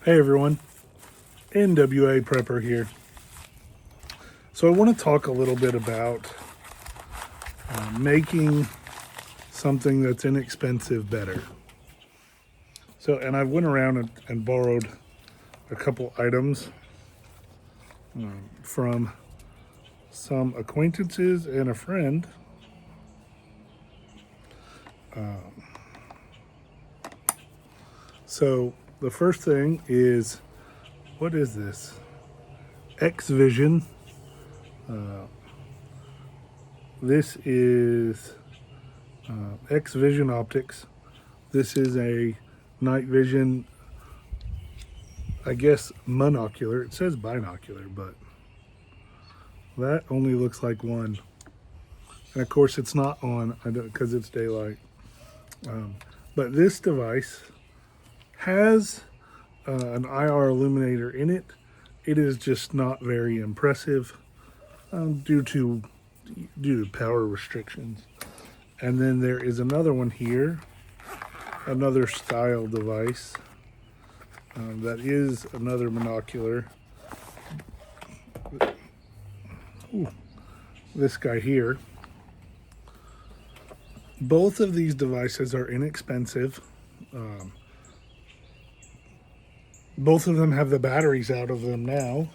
Hey everyone, NWA Prepper here. So I want to talk a little bit about making something that's inexpensive better. And I went around and borrowed a couple items from some acquaintances and a friend. So the first thing is, what is this? X-Vision. This is X-Vision Optics. This is a night vision, I guess, monocular. It says binocular, but that only looks like one. And of course, it's not on because it's daylight. But this device has an IR illuminator in it. It is just not very impressive due to power restrictions. And then there is another one here, another style device that is another monocular. Ooh, this guy here. Both of these devices are inexpensive. Both of them have the batteries out of them now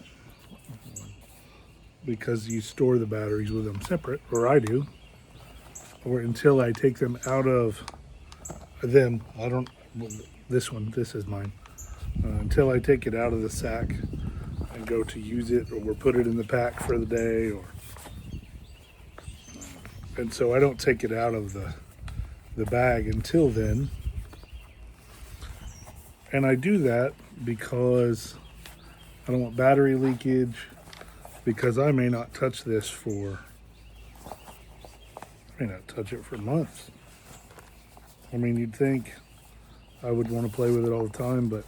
because you store the batteries with them separate, or I do, or until I take them out of them. This is mine. Until I take it out of the sack and go to use it or put it in the pack for the day, and so I don't take it out of the bag until then. And I do that because I don't want battery leakage, because I may not touch it for months. I mean, you'd think I would want to play with it all the time, but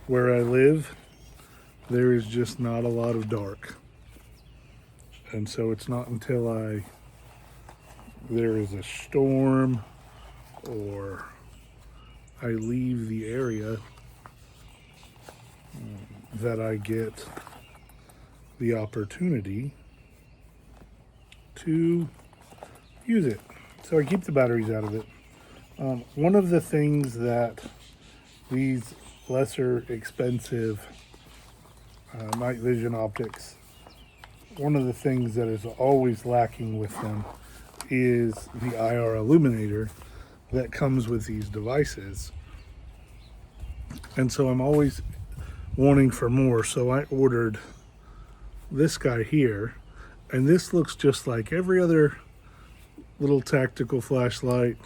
where I live, there is just not a lot of dark. And so it's not until there is a storm or I leave the area that I get the opportunity to use it. So I keep the batteries out of it. One of the things that these lesser expensive night vision optics, one of the things that is always lacking with them is the IR illuminator that comes with these devices. And so I'm always wanting for more. So I ordered this guy here, and this looks just like every other little tactical flashlight,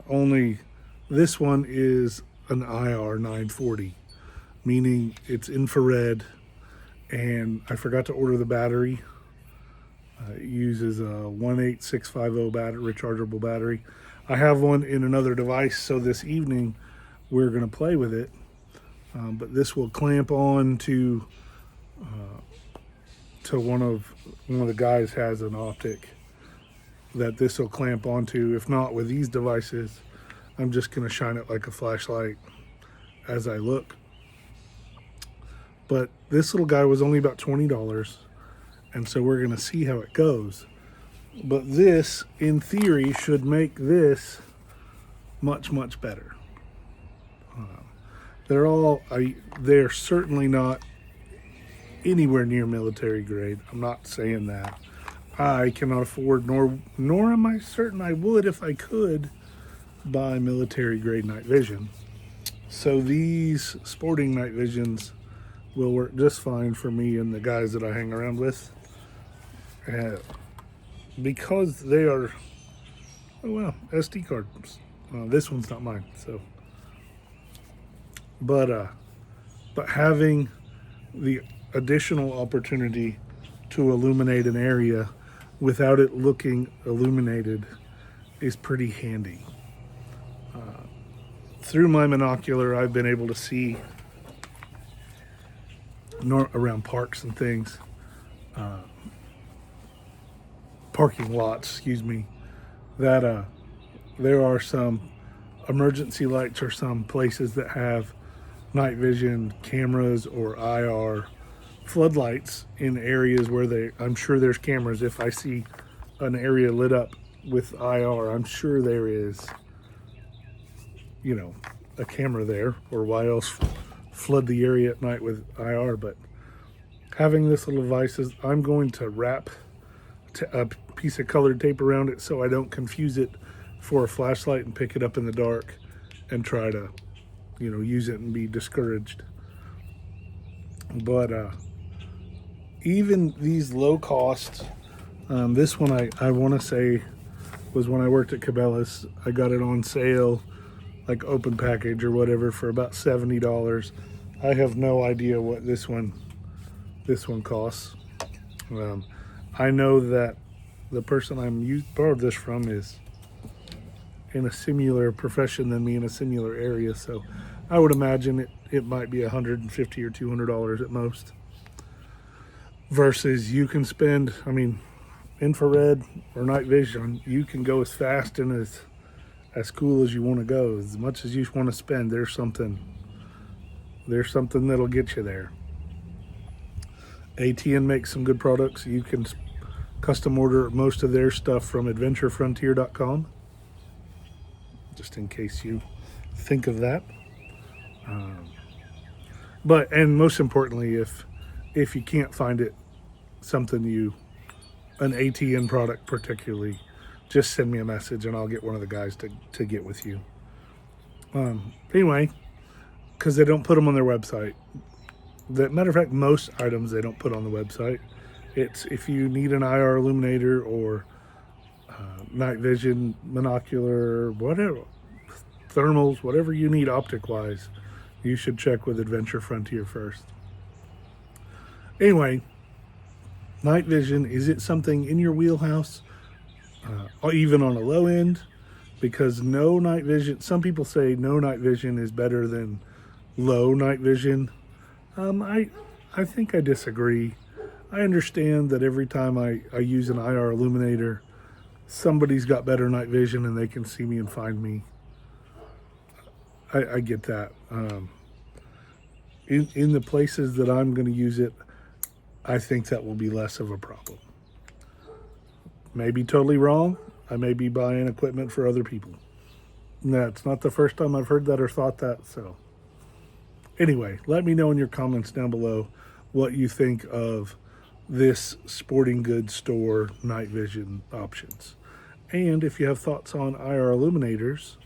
only this one is an IR 940, meaning it's infrared, and I forgot to order the battery. It uses a 18650 battery, rechargeable battery. I have one in another device, so this evening we're going to play with it. But this will clamp on to one of the guys has an optic that this will clamp onto. If not with these devices, I'm just going to shine it like a flashlight as I look. But this little guy was only about $20, and so we're going to see how it goes. But this, in theory, should make this much, much better. They're certainly not anywhere near military grade. I'm not saying that. I cannot afford, nor am I certain I would if I could, buy military grade night vision. So these sporting night visions will work just fine for me and the guys that I hang around with. Because they are, SD cards. This one's not mine, so. But having the additional opportunity to illuminate an area without it looking illuminated is pretty handy. Through my monocular, I've been able to see around parks and things, parking lots, that there are some emergency lights or some places that have night vision cameras or IR floodlights in areas where I'm sure there's cameras. If I see an area lit up with IR, I'm sure there is, a camera there, or why else flood the area at night with IR. But having this little device is, I'm going to wrap a piece of colored tape around it so I don't confuse it for a flashlight and pick it up in the dark and try to, use it and be discouraged. But even these low cost, this one I want to say was when I worked at Cabela's. I got it on sale, like open package or whatever, for about $70. I have no idea what this one costs. I know that the person borrowed this from is in a similar profession than me, in a similar area, so I would imagine it might be $150 or $200 at most. Versus you can spend, infrared or night vision, you can go as fast and as cool as you want to go. As much as you want to spend, there's something that'll get you there. ATN makes some good products. You can custom order most of their stuff from adventurefrontier.com, just in case you think of that. And most importantly, if you can't find it, an ATN product particularly, just send me a message and I'll get one of the guys to get with you. Anyway, because they don't put them on their website. Matter of fact, most items they don't put on the website. It's if you need an IR illuminator or night vision, monocular, whatever, thermals, whatever you need optic wise, you should check with Adventure Frontier first. Anyway, night vision, is it something in your wheelhouse? Even on a low end? Because no night vision, some people say no night vision is better than low night vision. I think I disagree. I understand that every time I use an IR illuminator, somebody's got better night vision and they can see me and find me. I get that. In the places that I'm going to use it, I think that will be less of a problem. Maybe totally wrong. I may be buying equipment for other people. That's not the first time I've heard that or thought that. So anyway, let me know in your comments down below what you think of this sporting goods store night vision options. And if you have thoughts on IR illuminators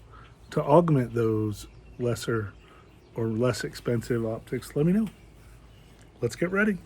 to augment those lesser or less expensive optics, let me know. Let's get ready.